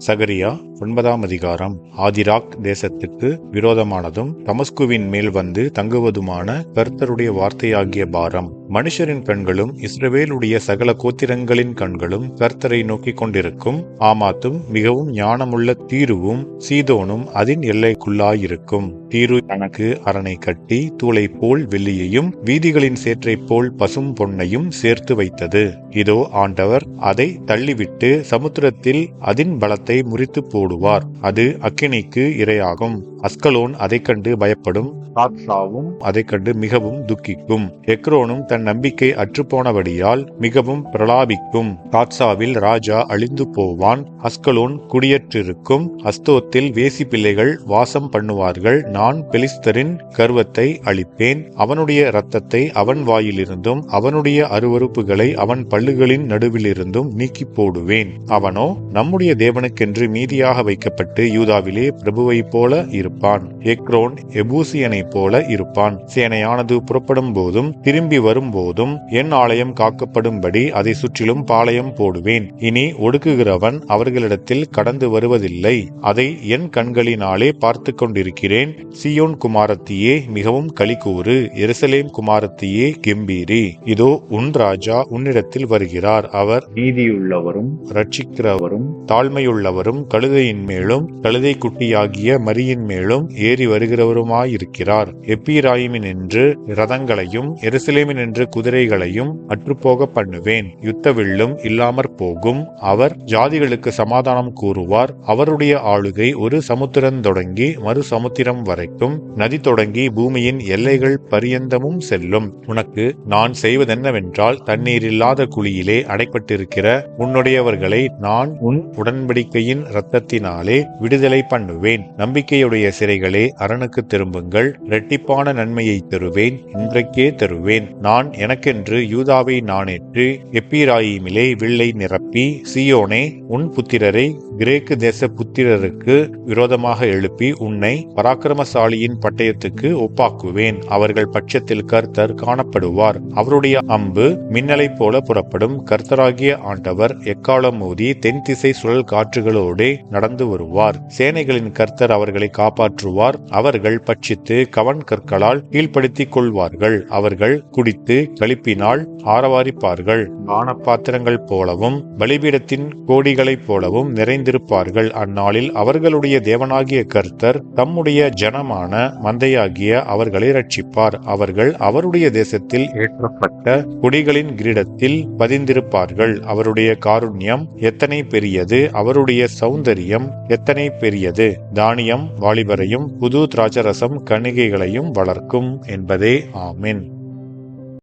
சகரியா 9ஆம் அதிகாரம். ஆதிராக் தேசத்துக்கு விரோதமானதும் தமஸ்குவின் மேல் வந்து தங்குவதுமான கர்த்தருடைய வார்த்தையாகிய பாரம். மனுஷரின் கண்களும் இஸ்ரவேலுடைய சகல கோத்திரங்களின் கண்களும் கர்த்தரை நோக்கிக் கொண்டிருக்கும். ஆமாத்தும் மிகவும் ஞானமுள்ள தீருவும் சீதோனும் அதன் எல்லைக்குள்ளாயிருக்கும். தீரு தனக்கு அரணை கட்டி தூளை போல் வெள்ளியையும் வீதிகளின் சேற்றை போல் பசும் பொன்னையும் சேர்த்து வைத்தது. இதோ ஆண்டவர் அதை தள்ளிவிட்டு சமுத்திரத்தில் அதன் பலத்தை முறித்து போடுவார். அது அக்கினிக்கு இரையாகும். அஸ்கலோன் அதை கண்டு பயப்படும். தாத்சாவும் அதை கண்டு மிகவும் துக்கிக்கும். எக்ரோனும் தன் நம்பிக்கை அற்றுப்போனபடியால் மிகவும் பிரலாபிக்கும். தாத்சாவில் ராஜா அழிந்து போவான். அஸ்கலோன் குடியற்றிருக்கும். அஸ்தோத்தில் வேசி பிள்ளைகள் வாசம் பண்ணுவார்கள். நான் பெலிஸ்தரின் கர்வத்தை அழிப்பேன். அவனுடைய இரத்தத்தை அவன் வாயிலிருந்தும் அவனுடைய அருவருப்புகளை அவன் பல்லுகளின் நடுவிலிருந்தும் நீக்கி போடுவேன். அவனோ நம்முடைய தேவனுக்கென்று மீதியாக வைக்கப்பட்டு யூதாவிலே பிரபுவை போல இருப்பான். எக்ரோன் எபூசியனை போல இருப்பான். சேனையானது புறப்படும் போதும் திரும்பி வரும்போதும் என் ஆலயம் காக்கப்படும்படி அதை சுற்றிலும் பாளையம் போடுவேன். இனி ஒடுக்குகிறவன் அவர்களிடத்தில் கடந்து வருவதில்லை. அதை என் கண்களினாலே பார்த்து கொண்டிருக்கிறேன். சீயோன் குமாரத்தியே மிகவும் களிகூறு. எருசலேம் குமாரத்தியே கெம்பீரி. இதோ உன் ராஜா உன்னிடத்தில் வருகிறார். அவர் நீதியுள்ளவரும் ரட்சிக்கிறவரும் தாழ்மையுள்ளவரும் கழுதையின் மேலும் கழுதை குட்டியாகிய மரியின் மேலும் ஏறி வருகிறவருமாயிருக்கிறார். எப்பிராயிமினின்று இரதங்களையும் எருசலேமினின்று குதிரைகளையும் அற்றுப்போக பண்ணுவேன். யுத்த வில்லும் இல்லாமற் போகும். அவர் ஜாதிகளுக்கு சமாதானம் கூறுவார். அவருடைய ஆளுகை ஒரு சமுத்திரம் தொடங்கி மறு சமுத்திரம் வரைக்கும், நதி தொடங்கி பூமியின் எல்லைகள் பரியந்தமும் செல்லும். உனக்கு நான் செய்வதென்னவென்றால், தண்ணீரில்லாத குழியிலே அடைப்பட்டிருக்கிற உன்னுடையவர்களை நான் உன் உடன்படிக்கையின் இரத்தத்தினாலே விடுதலை பண்ணுவேன். நம்பிக்கையுடைய சிறைகளே அரணுக்கு திரும்புங்கள். இரட்டிப்பான நன்மையை தருவேன், இன்றைக்கே தருவேன். நான் எனக்கென்று யூதாவை நாணேற்று எப்பிராயிமிலே வில்லை நிரப்பி சீயோனே உன் புத்திரரை கிரேக்கு தேச புத்திரருக்கு விரோதமாக எழுப்பி உன்னை பராக்கிரமசாலியின் பட்டயத்துக்கு ஒப்பாக்குவேன். அவர்கள் பட்சத்தில் கர்த்தர் காணப்படுவார். அவருடைய அம்பு மின்னலை போல புறப்படும். கர்த்தராகிய ஆண்டவர் எக்காலம் மோதி தென் திசை சுழல் காற்றுகளோடே நடந்து வருவார். சேனைகளின் கர்த்தர் அவர்களை காப்பாற்றுவார். அவர்கள் பட்சித்து கவன் கற்களால் கீழ்ப்படுத்திக் கொள்வார்கள். அவர்கள் குடித்து களிப்பினால் ஆரவாரிப்பார்கள். பான பாத்திரங்கள் போலவும் பலிபீடத்தின் கோடிகளைப் போலவும் நிறைந்திருப்பார்கள். அந்நாளில் அவர்களுடைய தேவனாகிய கர்த்தர் தம்முடைய ஜனமான மந்தையாகிய அவர்களை ரட்சிப்பார். அவர்கள் அவருடைய தேசத்தில் ஏற்றப்பட்ட கொடிகளின் கிரீடத்தில் பதிந்திருப்பார்கள். அவருடைய காருண்யம் எத்தனை பெரியது, அவருடைய சௌந்தரியம் எத்தனை பெரியது. தானியம் வாலிபரையும் புது திராட்சரசம் கன்னிகைகளையும் வளர்க்கும் என்பதே. ஆமென்.